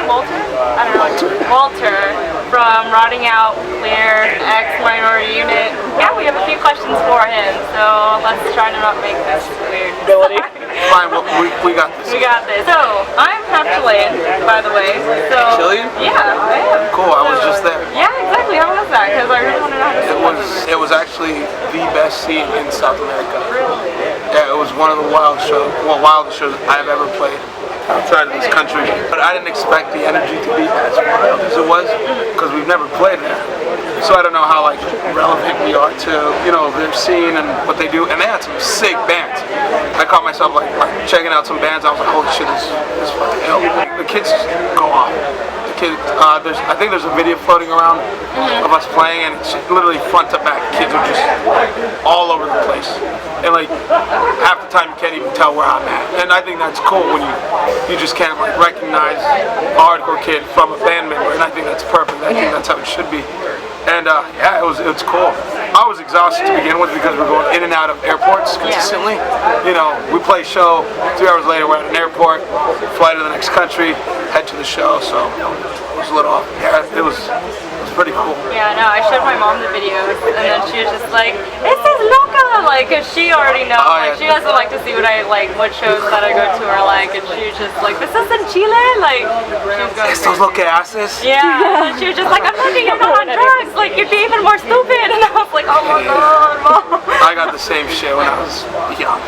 Walter? I don't know. Walter from Rotting Out, Clear, X-Minority Unit. Yeah, we have a few questions for him, so let's try to not make this weird. Fine, well, we got this. We got this. So, I'm half Chilean, by the way. So, Chilean? Yeah, I am. Cool, I was just there. Yeah, exactly. How was that? Because I really want to know how to It was actually the best scene in South America. Really? Yeah, it was one of the wildest shows I've ever played outside of this country. But I didn't expect the energy to be as wild as it was, because we've never played there. So I don't know how like relevant we are to, you know, their scene and what they do. And they had some sick bands. I caught myself like checking out some bands. I was like, holy shit, this is fucking hell. The kids just go off. I think there's a video floating around of us playing, and it's literally front to back. Kids are just all over the place, and like half the time you can't even tell where I'm at. And I think that's cool when you just can't like recognize a hardcore kid from a band member, and I think that's perfect. I think that's how it should be. And yeah, it was cool. I was exhausted to begin with because we're going in and out of airports consistently. You know, we play a show, 3 hours later we're at an airport, fly to the next country, head to the show. So it was a little, yeah, it was pretty cool. Yeah, no, I showed my mom the videos, and then she was just like, "This is loca," like, cause she already knows, like, she doesn't like to see what I like, what shows that I go to are like, and she was just like, "This is in Chile," like, she was going Estos lo que haces? Yeah, and she was just like, "I'm lucky you're not on drugs, like, you'd be even more stupid," and I was like, "Oh my god, mom." I got the same shit when I was young.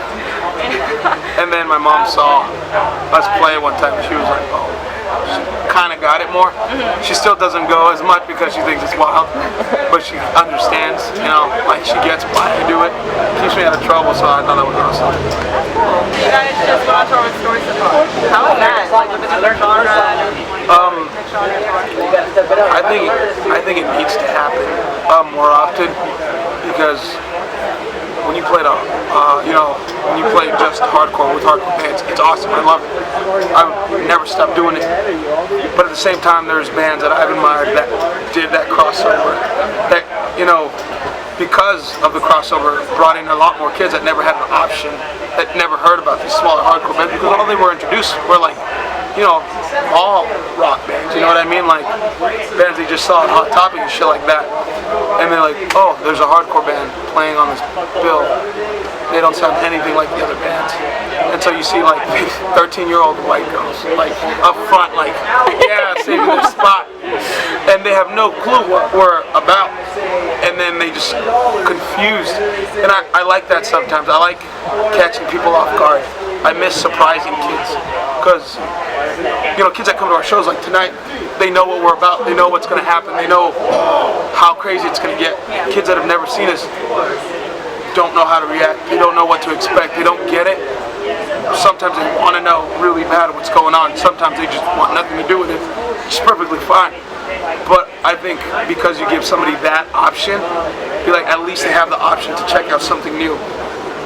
And then my mom saw us play one time, and she was like, "Oh." She kind of got it more. She still doesn't go as much because she thinks it's wild, but she understands, you know, like she gets why I do it. Keeps me out of trouble, so I thought that was awesome. You guys just went on tour with Story so far. How was that? Like with another genre? I think it needs to happen more often, because when you play when you play just hardcore with hardcore bands, it's awesome. I love it. I've never stopped doing it. But at the same time, there's bands that I've admired that did that crossover. That, you know, because of the crossover, brought in a lot more kids that never had an option, that never heard about these smaller hardcore bands, because all they were introduced were like, you know, all rock bands, you know what I mean? Like, bands they just saw on Hot Topic and shit like that. And they're like, oh, there's a hardcore band playing on this bill. They don't sound anything like the other bands. And so you see like 13-year-old white girls, like, up front, like, yeah, saving their spot. And they have no clue what we're about. And then they just confused. And I like that sometimes. I like catching people off guard. I miss surprising kids. Because, you know, kids that come to our shows like tonight, they know what we're about. They know what's going to happen. They know how crazy it's going to get. Kids that have never seen us don't know how to react. They don't know what to expect. They don't get it. Sometimes they want to know really bad what's going on. Sometimes they just want nothing to do with it. It's perfectly fine. But I think because you give somebody that option, like at least they have the option to check out something new.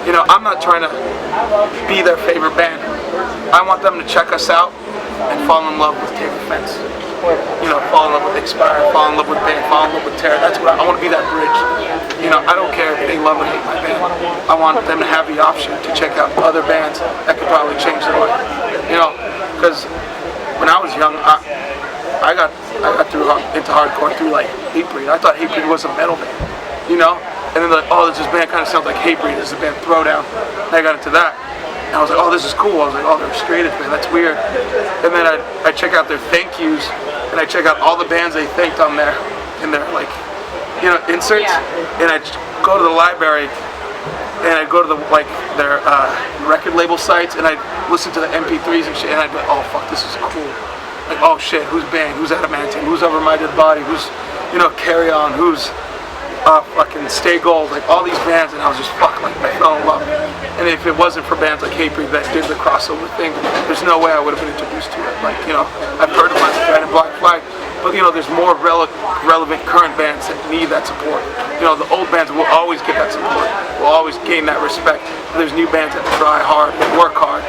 You know, I'm not trying to be their favorite band. I want them to check us out and fall in love with Take Offense. You know, fall in love with Expire, fall in love with Band, fall in love with Terror. That's what I want to be, that bridge. You know, I don't care if they love or hate my band. I want them to have the option to check out other bands that could probably change their life. You know, because when I was young, I got into hardcore through like Hatebreed. I thought Hatebreed was a metal band. You know, and then they're like, oh, this band kind of sounds like Hatebreed. This is a band Throwdown. And I got into that. And I was like, oh, this is cool. I was like, oh, they're a straight edge band. That's weird. And then I check out their thank yous, and I check out all the bands they thanked on there, in their like, you know, inserts. And I go to the library, and I go to their record label sites, and I listen to the MP3s and shit, and I'd be like, oh fuck, this is cool. Like, oh shit, who's band? Who's Adamantine? Who's Over My Dead Body? Who's, you know, Carry On? Who's fucking Stay Gold? Like all these bands, and I was just like I fell in love. And if it wasn't for bands like Hatebreed that did the crossover thing, there's no way I would have been introduced to it. Like, you know, I've heard of my Red and Black Flag, but you know, there's more relevant current bands that need that support. You know, the old bands will always get that support, will always gain that respect. But there's new bands that try hard, that work hard,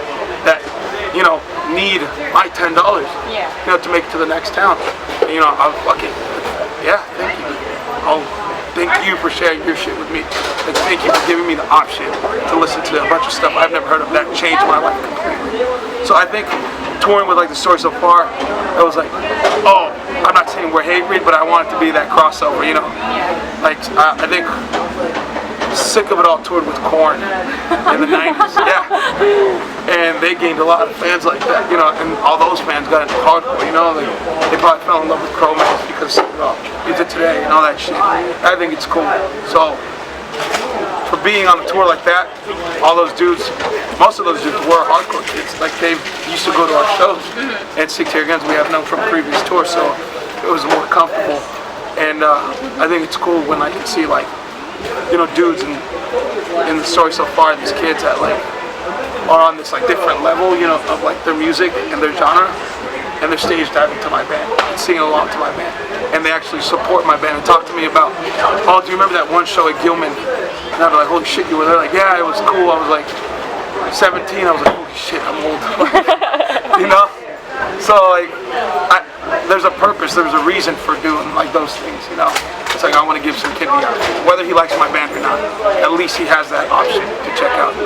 that, you know, need my $10, you know, to make it to the next town. And, you know, I'll fucking, yeah, thank you. Thank you for sharing your shit with me. Like, thank you for giving me the option to listen to a bunch of stuff I've never heard of that changed my life completely. So I think touring with like the story so far, it was like, oh, I'm not saying we're hate breed, but I want it to be that crossover, you know. Like I think sick of it all toured with Korn in the 90s, and they gained a lot of fans like that, you know, and all those fans got into hardcore, you know, like, they probably fell in love with Cro-Mags because, Is It Today and all that shit. I think it's cool. So, for being on a tour like that, all those dudes, most of those dudes were hardcore kids. Like, they used to go to our shows and Sick Tear Guns we have known from previous tours, so it was more comfortable. And I think it's cool when I can see, like, you know, dudes in the story so far, these kids that like are on this like different level, you know, of like their music and their genre, and they're stage diving to my band and singing along to my band, and they actually support my band and talk to me about, oh, do you remember that one show at Gilman? And I'd be like, holy shit, you were there? Like, yeah, it was cool. I was like 17. I was like, holy shit, I'm old. You know? So like, there's a purpose, there's a reason for doing like those things, you know. It's like I want to give some kid the option, whether he likes my band or not. At least he has that option to check out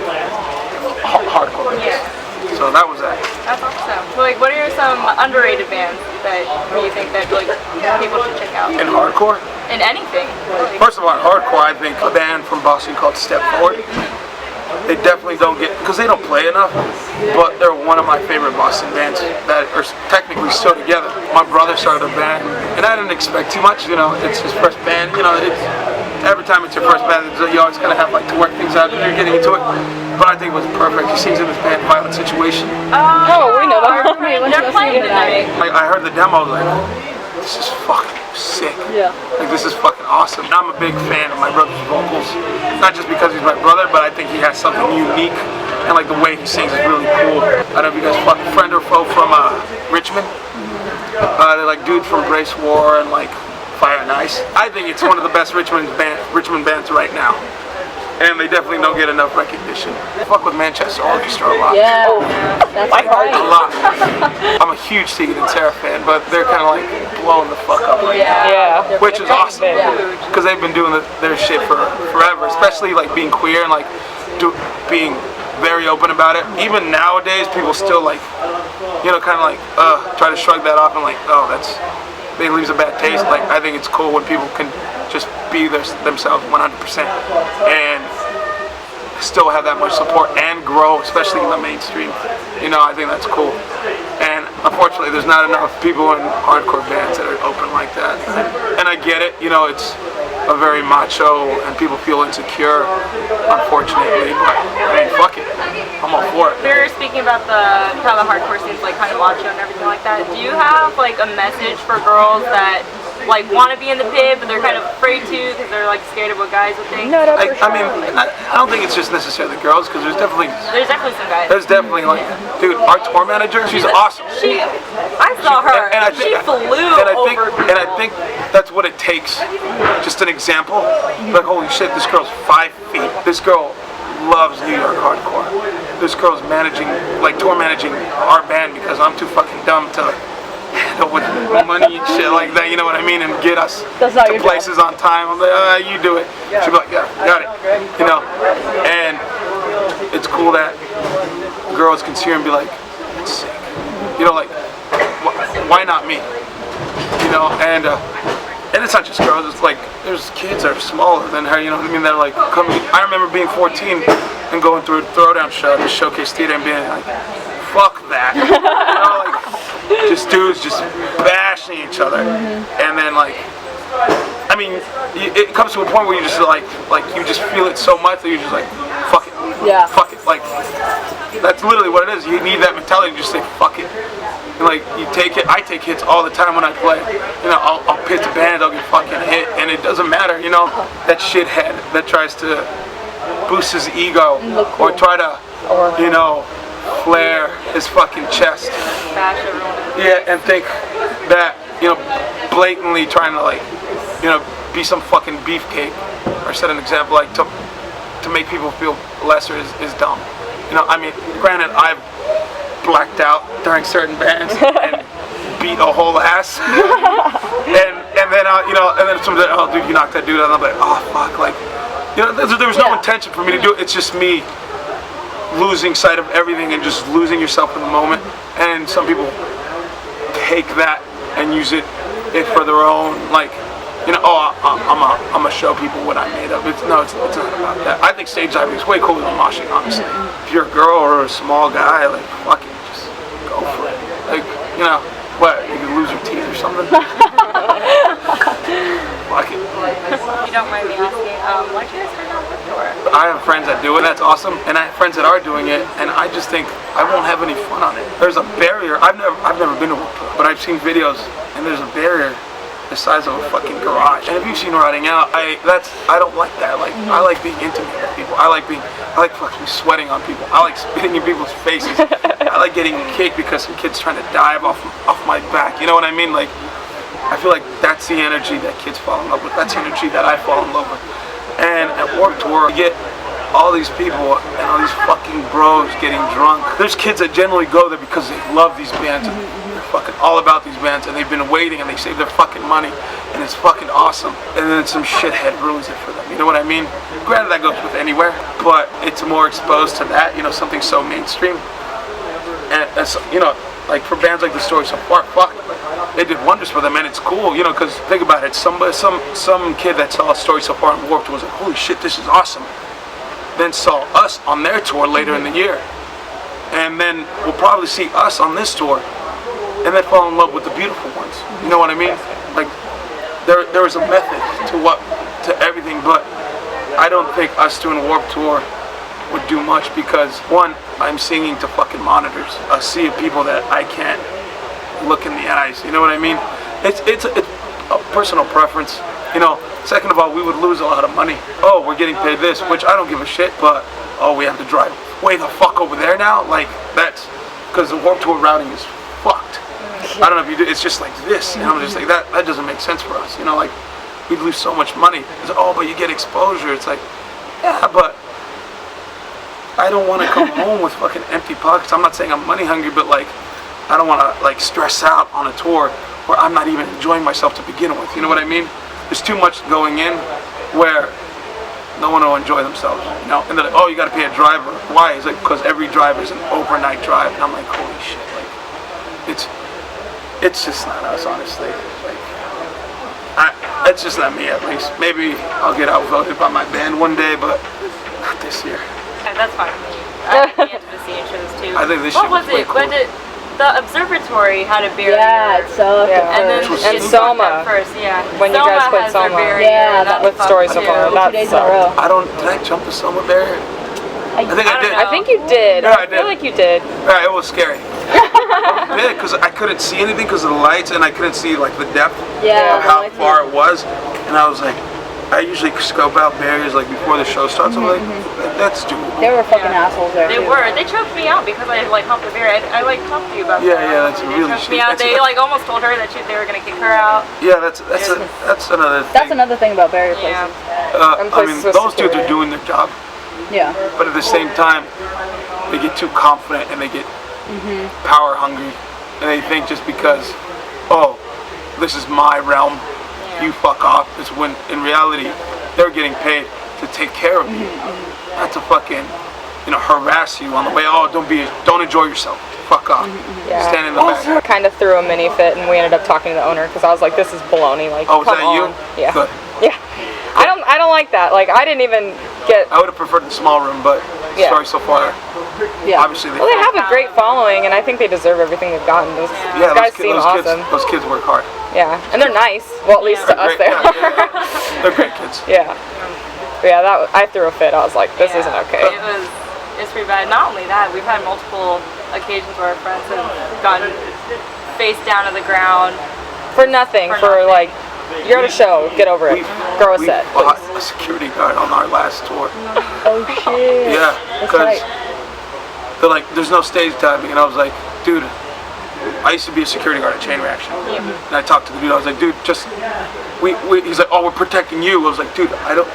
hardcore bands. So that was that. That's awesome. Like, what are some underrated bands that you think that like people should check out? In hardcore? In anything. Really. First of all, in hardcore, I think a band from Boston called Step Forward. They definitely don't get, because they don't play enough, but they're one of my favorite Boston bands that are technically still together. My brother started a band, and I didn't expect too much, you know, it's his first band, you know, every time it's your first band, you always kind of have like to work things out, and you're getting into it, but I think it was perfect. He sings in this band, Violent Situation. Oh, we know that. They're playing tonight. I heard the demo, I was like, this is fucking sick. Yeah. Like, this is fucking awesome. And I'm a big fan of my brother's vocals. Not just because he's my brother, but I think he has something unique. And like the way he sings is really cool. I don't know if you guys fucking friend or foe from Richmond. They're like dudes from Brace War and like Fire and Ice. I think it's one of the best Richmond bands right now. And they definitely don't get enough recognition. I fuck with Manchester Orchestra a lot. Yeah, that's right. A lot. I'm a huge Tegan and Sarah fan, but they're kind of like blowing the fuck up right now. Yeah. Which is awesome, because they've been doing their shit for forever, especially like being queer and like being very open about it. Even nowadays, people still like, you know, kind of like try to shrug that off and like, oh, it leaves a bad taste. Like, I think it's cool when people can just be themselves 100% and still have that much support and grow, especially in the mainstream. You know, I think that's cool. And unfortunately, there's not enough people in hardcore bands that are open like that. And I get it, you know, it's a very macho and people feel insecure, unfortunately, but I mean, fuck it. I'm all for it. We were speaking about how the hardcore scene's like kind of macho and everything like that. Do you have like a message for girls that like want to be in the pit, but they're kind of afraid to because they're like scared of what guys would think? No, I mean, I don't think it's just necessarily girls, because there's definitely some guys. There's definitely like, dude, our tour manager, she's awesome. I saw her. And I think, she flew over. And I think that's what it takes. Just an example. Like, holy shit, this girl's 5 feet. This girl loves New York hardcore. This girl's tour managing our band because I'm too fucking dumb to handle with money and shit like that, you know what I mean, and get us to places on time. I'm like, you do it. She'll be like, yeah, got it. You know, and it's cool that girls can see her and be like, that's sick. You know, like, why not me? You know, and it's not just girls, it's like, there's kids that are smaller than her, you know what I mean, they're like, coming. I remember being 14 and going through a throwdown show at the Showcase Theater and being like, fuck that. You know, like, just dudes just bashing each other. And then like, I mean, it comes to a point where you just like you just feel it so much that you're just like, fuck it. Yeah. Fuck it. Like, that's literally what it is. You need that mentality to just say, fuck it. And like, you take it, I take hits all the time when I play. You know, I'll pitch a band, I'll get fucking hit, and it doesn't matter, you know, that shithead that tries to boost his ego or try to, you know, flare his fucking chest. Yeah, and think that, you know, blatantly trying to like, you know, be some fucking beefcake or set an example like to make people feel lesser is dumb. You know, I mean, granted, I've blacked out during certain bands and beat a whole ass, and then you know, and then somebody, oh dude, you knocked that dude out, and I'm like, oh fuck, like, you know, there was no intention for me to do it. It's just me losing sight of everything and just losing yourself in the moment. And some people take that and use it for their own, like, you know, oh, I'm gonna show people what I made of. It's not about that. I think stage diving is way cooler than moshing, honestly. If you're a girl or a small guy, like, fuck it, just go for it. Like, you know, what, you could lose your teeth or something? Fuck it. If you don't mind me asking, why'd you guys start on Warped Tour? I have friends that do it, that's awesome, and I have friends that are doing it, and I just think I won't have any fun on it. There's a barrier. I've never been to Warped Tour, but I've seen videos, and there's a barrier the size of a fucking garage. And if you've seen Riding Out, I don't like that. Like, I like being intimate with people. I like fucking sweating on people. I like spitting in people's faces. I like getting kicked because some kid's trying to dive off my back. You know what I mean? Like, I feel like that's the energy that kids fall in love with. That's the energy that I fall in love with. And at Warped Tour, you get all these people and all these fucking bros getting drunk. There's kids that generally go there because they love these bands. They're fucking all about these bands, and they've been waiting and they save their fucking money, and it's fucking awesome. And then some shithead ruins it for them. You know what I mean? Granted, that goes with anywhere, but it's more exposed to that. You know, something so mainstream. And that's, you know, like for bands like The Story So Far, fuck, they did wonders for them, and it's cool, you know, because think about it, some kid that saw A Story So Far and Warped was like, holy shit, this is awesome. Then saw us on their tour later in the year, and then we'll probably see us on this tour, and then fall in love with the beautiful ones. You know what I mean? Like, there is a method to everything, but I don't think us doing Warped Tour would do much because, one, I'm singing to fucking monitors, a sea of people that I can't look in the eyes. You know what I mean? It's a personal preference. You know, second of all, we would lose a lot of money. Oh, we're getting paid this, which I don't give a shit, but oh, we have to drive way the fuck over there now? Like, that's because the Warped Tour routing is fucked. I don't know if you do, it's just like this, and I'm just like, that doesn't make sense for us. You know, like, we'd lose so much money. It's like, oh, but you get exposure. It's like, yeah, but I don't want to come home with fucking empty pockets. I'm not saying I'm money hungry, but like, I don't want to like stress out on a tour where I'm not even enjoying myself to begin with. You know what I mean? There's too much going in where no one will enjoy themselves, you know? And they're like, oh, you got to pay a driver. Why? It's like, because every drive is an overnight drive. And I'm like, holy shit, like, it's just not us, honestly. Like, it's just not me, at least. Maybe I'll get outvoted by my band one day, but not this year. Yeah, that's fine with me. I like the intimacy in shows too. I think this what shit was way it? cool. The observatory had a barrier. Yeah, it's so And then good. it Soma. First, yeah. When you guys played has their Soma. barrier, Yeah, and that's with fun Story So too. Far. 2 days in a row. Did I jump the Soma barrier? I think I did. I think you did. Yeah, I I feel did. like you did. Yeah, it was scary. Yeah, because I couldn't see anything because of the lights, and I couldn't see like the depth Yeah, of how the lights, far it was. And I was like, I usually scope out barriers like before the show starts. I'm like, that's stupid. They were fucking assholes there. They too. were. They choked me out because I like humped the barrier. I like talked to you about that. Yeah, that's They really choked shitty. me out. They like almost told her that they were gonna kick her out. Yeah, that's another thing. That's another thing about barrier Yeah. places. I mean, those dudes are doing their job, Yeah. but at the same time, they get too confident and they get power hungry, and they think just because, oh, this is my realm, you fuck off. It's when in reality they're getting paid to take care of you, not to fucking, you know, harass you on the way. Oh, don't enjoy yourself. Fuck off. Yeah. Stand in the back. Kind of threw a mini fit, and we ended up talking to the owner because I was like, "This is baloney." Like, Oh, was come that on. you? Yeah. Good. Yeah. I don't like that. Like, I didn't even get. I would have preferred the small room, but Yeah. Story So Far. Yeah. Obviously, Well, they have a great following, and I think they deserve everything they've gotten. Those yeah, guys seem awesome. Those kids work hard. Yeah, and they're nice. Well, at least to us, Great, they are. they're great kids. Yeah. But yeah, I threw a fit. I was like, this isn't okay. It's pretty bad. Not only that, we've had multiple occasions where our friends have gotten face down to the ground. For nothing. For For nothing. like, you're at a show. Get over it. Grow a We set. bought Please. a security guard on our last tour. Oh shit. Yeah, That's because right. they're like, there's no stage diving, and I was like, dude, I used to be a security guard at Chain Reaction, and I talked to the dude. I was like, dude, just he's like, oh, we're protecting you. I was like, dude, I don't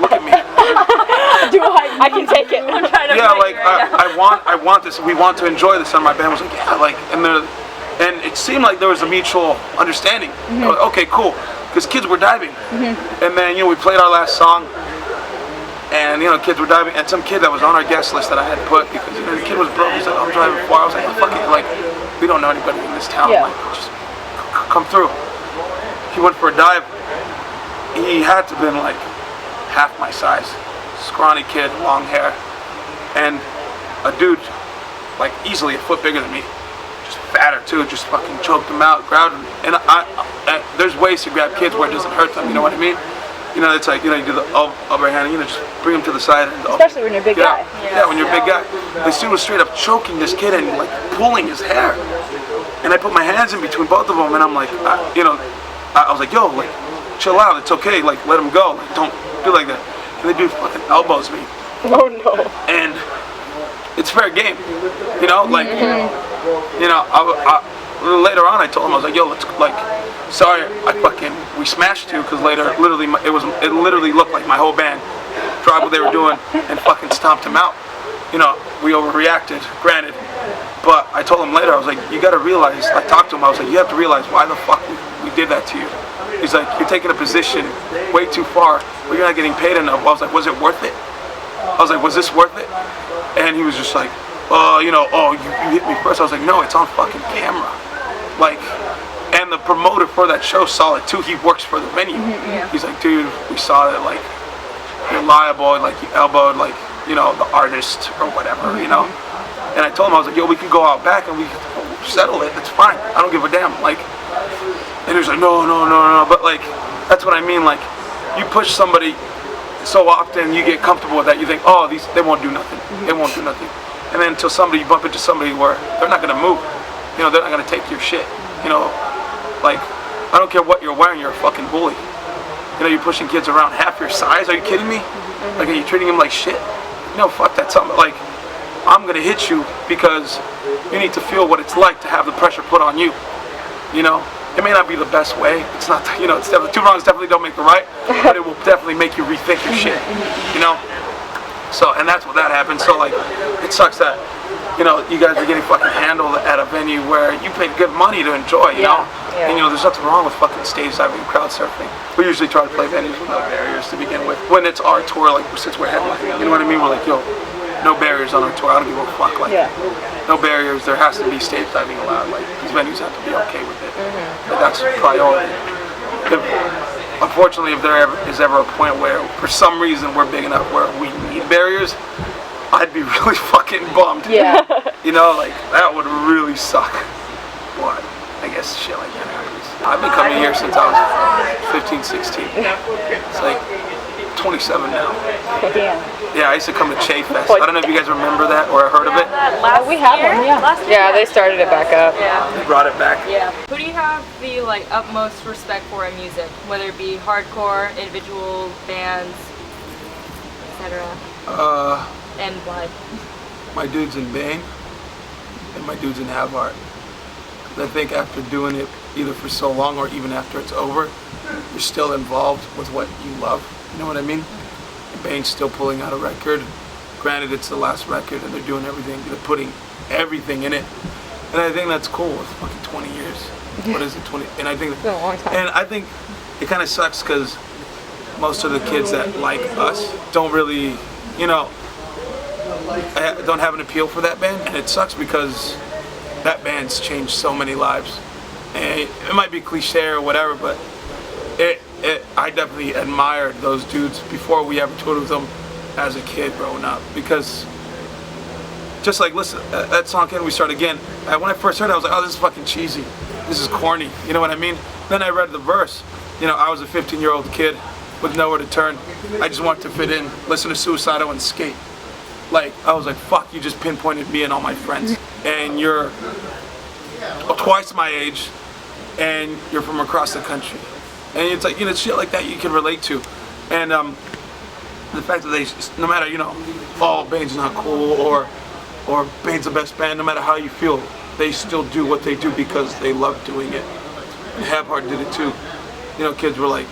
look at me. I can take it. I'm trying to Yeah, figure like it out. I want this. We want to enjoy this. And my band was like, yeah, like, and it seemed like there was a mutual understanding. I was like, okay, cool, because kids were diving, and then we played our last song, And kids were diving, and some kid that was on our guest list that I had put because the kid was broke. He said, "I'm driving far." I was like, oh, "Fuck it, like we don't know anybody in this town. Yeah. Like, just come through." He went for a dive. He had to have been like half my size, scrawny kid, long hair, and a dude like easily a foot bigger than me, just fatter too. Just fucking choked him out, grabbed him. And there's ways to grab kids where it doesn't hurt them. You know what I mean? It's like, you do the upper hand, just bring him to the side. And, especially when you're a big guy. Yeah, when you're a big guy. This dude was straight up choking this kid and like pulling his hair. And I put my hands in between both of them, and I'm like, I was like, yo, like, chill out, it's okay, like, let him go, like, don't do like that. And the dude fucking elbows me. Oh no. And it's fair game, like, later on I told him, I was like, yo, let's, like, sorry, we smashed you, because later, it literally looked like my whole band tried what they were doing and fucking stomped him out. We overreacted, granted, but I told him later, I was like, you gotta realize, I talked to him, I was like, you have to realize why the fuck we did that to you. He's like, you're taking a position way too far where you're not getting paid enough. I was like, was it worth it? I was like, was this worth it? And he was just like, you hit me first. I was like, no, it's on fucking camera. Like, and the promoter for that show saw it too. He works for the venue. He's like, dude, we saw that, like, you're liable, like, you elbowed, like, the artist or whatever, And I told him, I was like, yo, we can go out back and we can settle it. It's fine. I don't give a damn. Like, and he was like, no. But, like, that's what I mean. Like, you push somebody so often, you get comfortable with that. You think, oh, they won't do nothing. They won't do nothing. And then until you bump into somebody where they're not going to move. They're not going to take your shit. Like, I don't care what you're wearing, you're a fucking bully. You're pushing kids around half your size. Are you kidding me? Like, are you treating them like shit? No, fuck that. Something like, I'm going to hit you because you need to feel what it's like to have the pressure put on you. It may not be the best way. It's not, it's definitely, two wrongs definitely don't make the right, but it will definitely make you rethink your shit, So, and that's what that happened. So, like, it sucks that, you guys are getting fucking handled at a venue where you paid good money to enjoy, you know? And, there's nothing wrong with fucking stage diving, crowd surfing. We usually try to play venues with no barriers to begin with. When it's our tour, like, since we're headlining, you know what I mean? We're like, yo, no barriers on our tour. I don't give a fuck. Like, no barriers. There has to be stage diving allowed. Like, these venues have to be okay with it. But that's priority. Unfortunately, if there is ever a point where, for some reason, we're big enough where we need barriers, I'd be really fucking bummed. Yeah. Like, that would really suck. But I guess shit like that happens. I've been coming here since I was 15, 16. It's like 27 now. Damn. Yeah, I used to come to Che Fest. I don't know if you guys remember that or heard of it. We have one, yeah. Last year? Yeah, they started it back up. Yeah. They brought it back. Yeah. Who do you have the utmost respect for in music? Whether it be hardcore, individual bands, etc. And why? My dudes in Bane and my dudes in Have Art. I think after doing it either for so long or even after it's over, you're still involved with what you love. You know what I mean? Bane's still pulling out a record. Granted, it's the last record and they're doing everything. They're putting everything in it. And I think that's cool. It's fucking 20 years. What is it, 20? And I think, it's been a long time. And I think it kind of sucks because most of the kids that like us don't really, don't have an appeal for that band. And it sucks because that band's changed so many lives. And it might be cliche or whatever, but I definitely admired those dudes before we ever toured with them as a kid growing up. Because just like, listen, that song, Can We Start Again? When I first heard it, I was like, oh, this is fucking cheesy. This is corny. You know what I mean? Then I read the verse. I was a 15-year-old kid with nowhere to turn. I just wanted to fit in, listen to Suicidal and skate. Like, I was like, fuck, you just pinpointed me and all my friends. And you're twice my age, and you're from across the country. And it's like, shit like that you can relate to. And the fact that they, no matter, oh, Bane's not cool, or Bane's the best band, no matter how you feel, they still do what they do because they love doing it. And Have Heart did it too. Kids were like,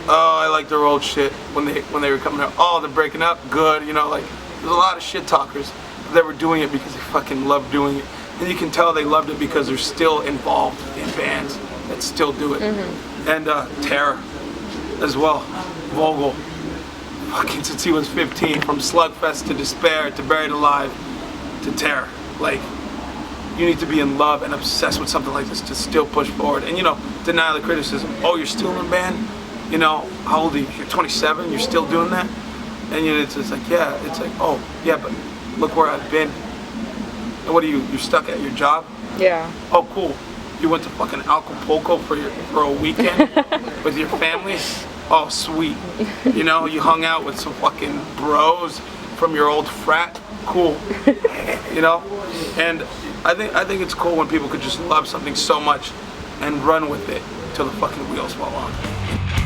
oh, I like their old shit when they were coming out. Oh, they're breaking up, good, like, there's a lot of shit talkers that were doing it because they fucking loved doing it. And you can tell they loved it because they're still involved in bands that still do it. And Terror as well. Vogel. fucking since he was 15, from slugfest to despair to buried alive to terror. Like, you need to be in love and obsessed with something like this to still push forward. And, you know, deny the criticism. Oh, you're still in a band? You know, how old are you? You're 27, you're still doing that? And you know, it's like, yeah, it's like, oh, yeah, but look where I've been. And what are you, you're stuck at your job? Yeah. Oh, cool. You went to fucking Acapulco for a weekend with your family? Oh, sweet. You know, you hung out with some fucking bros from your old frat? Cool. You know? And I think it's cool when people could just love something so much and run with it till the fucking wheels fall off.